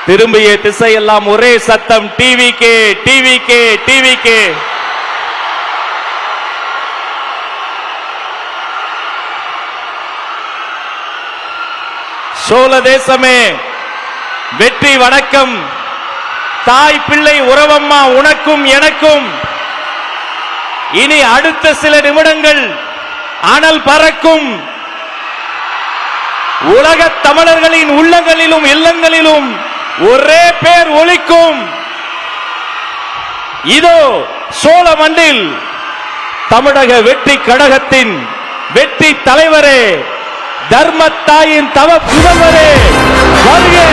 திரும்பிய திசையெல்லாம் ஒரே சத்தம், டிவிகே டிவிகே டிவிகே. சோழ தேசமே வெற்றி வணக்கம். தாய் பிள்ளை உறவம்மா உனக்கும் எனக்கும். இனி அடுத்த சில நிமிடங்கள் அனல் பறக்கும். உலக தமிழர்களின் உள்ளங்களிலும் இல்லங்களிலும் ஒரே பேர் ஒலிக்கும். இதோ சோழ மண்ணில் தமிழக வெற்றி கழகத்தின் வெற்றி தலைவரே, தர்மத்தாயின் தவ புதல்வரே, வருகை.